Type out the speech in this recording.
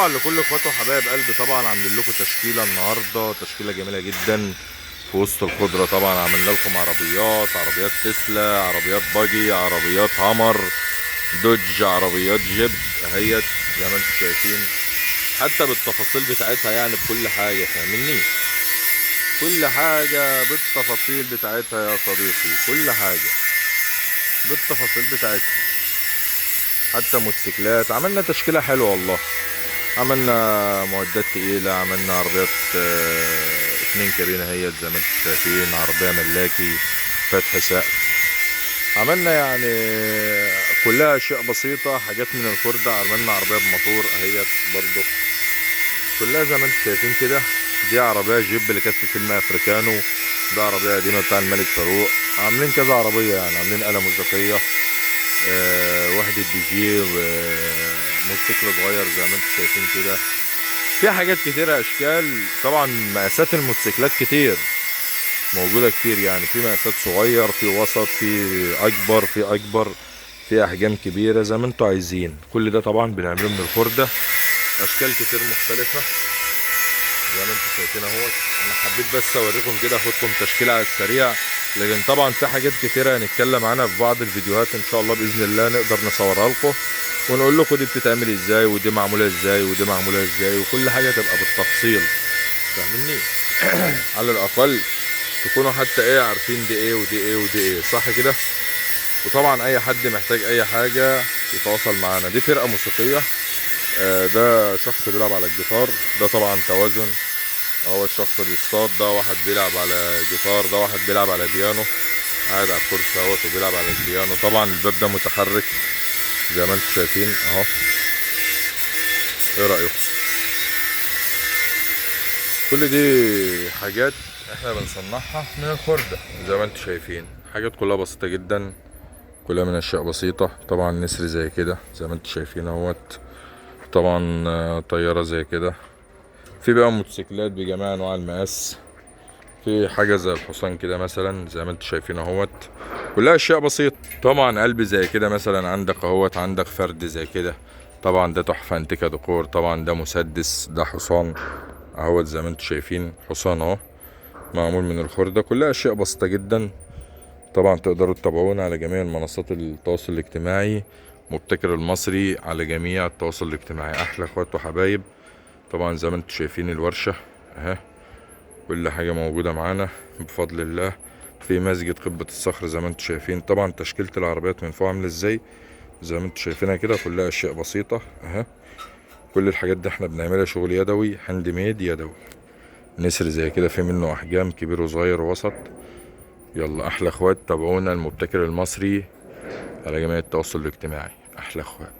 طبعا لكل اخواته وحبايب قلبي، طبعا عاملين لكم تشكيله النهارده، تشكيله جميله جدا في وسط الخضره. طبعا عملنا لكم عربيات تسلا، عربيات باجي، عربيات هامر، دوج، عربيات جيب اهيت زي ما انتم شايفين، حتى بالتفاصيل بتاعتها، يعني بكل حاجه، فاهمني؟ كل حاجه بالتفاصيل بتاعتها يا صديقي، كل حاجه بالتفاصيل بتاعتها. حتى موتوسيكلات عملنا تشكيله حلوه والله. عملنا معدات تقيلة، عملنا عربيات 2 كابينة هي زي ما انتم شايفين، عربية ملاكي فتح سقف. عملنا يعني كلها اشياء بسيطة، حاجات من الخردة. عملنا عربية بموتور اهيت برضو، كلها زي ما انتم شايفين كده. دي عربية جيب اللي كانت في فيلم افريكانو، ده عربية قديمة بتاع الملك فاروق. عاملين كذا عربية، يعني عاملين آلة موسيقية، وحدة دي جي، وموتوسيكل صغير زي ما انتم شايفين كده. في حاجات كتيرة اشكال. طبعا مقاسات الموتوسيكلات كتير موجودة كتير، يعني في مقاسات صغير، في وسط، في اكبر، في احجام كبيرة زي ما انتوا عايزين. كل ده طبعا بنعمله من الخردة، اشكال كتير مختلفة زي ما انتوا شايفين اهوت. انا حبيت بس اوريكم كده، اخدكم تشكيلة على السريع، لكن طبعا في حاجات كتيرة هنتكلم عنها في بعض الفيديوهات ان شاء الله باذن الله، نقدر نصورها لكم ونقول لكم دي بتتعمل ازاي، ودي معمولة ازاي، ودي معمولة ازاي، وكل حاجة تبقى بالتفصيل، فاهمني؟ على الاقل تكونوا حتى ايه عارفين دي ايه ودي ايه ودي ايه، صح كده؟ وطبعا اي حد محتاج اي حاجة يتواصل معانا. دي فرقة موسيقية، ده شخص بيلعب على الجيتار، ده طبعا توازن اهو الشخص بيصطاد، ده واحد بيلعب على جيتار، ده واحد بيلعب على بيانو، قاعد على الكرسي اهوت وبيلعب على البيانو. طبعا الباب ده متحرك زي ما انتم شايفين اهو. ايه رأيكم؟ كل دي حاجات احنا بنصنعها من الخردة زي ما انتم شايفين، حاجات كلها بسيطة جدا، كلها من اشياء بسيطة. طبعا نسر زي كده زي ما انتم شايفين اهوت، طبعا طيارة زي كده. في بقى موتوسيكلات بجميع انواع المقاس، في حاجة زي الحصان كده مثلا زي ما انتم شايفين اهوت، كلها اشياء بسيطة. طبعا قلب زي كده مثلا عندك اهوت، عندك فرد زي كده، طبعا ده تحفة انتيكا ديكور. طبعا ده مسدس، ده حصان اهوت زي ما انتم شايفين، حصان اهو معمول من الخردة. كلها اشياء بسيطة جدا. طبعا تقدروا تتابعونا على جميع منصات التواصل الاجتماعي، مبتكر المصري على جميع التواصل الاجتماعي. احلى اخوات وحبايب. طبعا زي ما انتم شايفين الورشة اهي، كل حاجة موجودة معانا بفضل الله. في مسجد قبة الصخر زي ما انتم شايفين. طبعا تشكيلة العربيات من فوق عاملة ازاي زي ما انتم شايفينها كده، كلها اشياء بسيطة اهي. كل الحاجات دي احنا بنعملها شغل يدوي، هاند ميد يدوي. نسر زي كده في منه احجام كبير وصغير ووسط. يلا احلى اخوات، تابعونا المبتكر المصري على جميع التواصل الاجتماعي. احلى اخوات.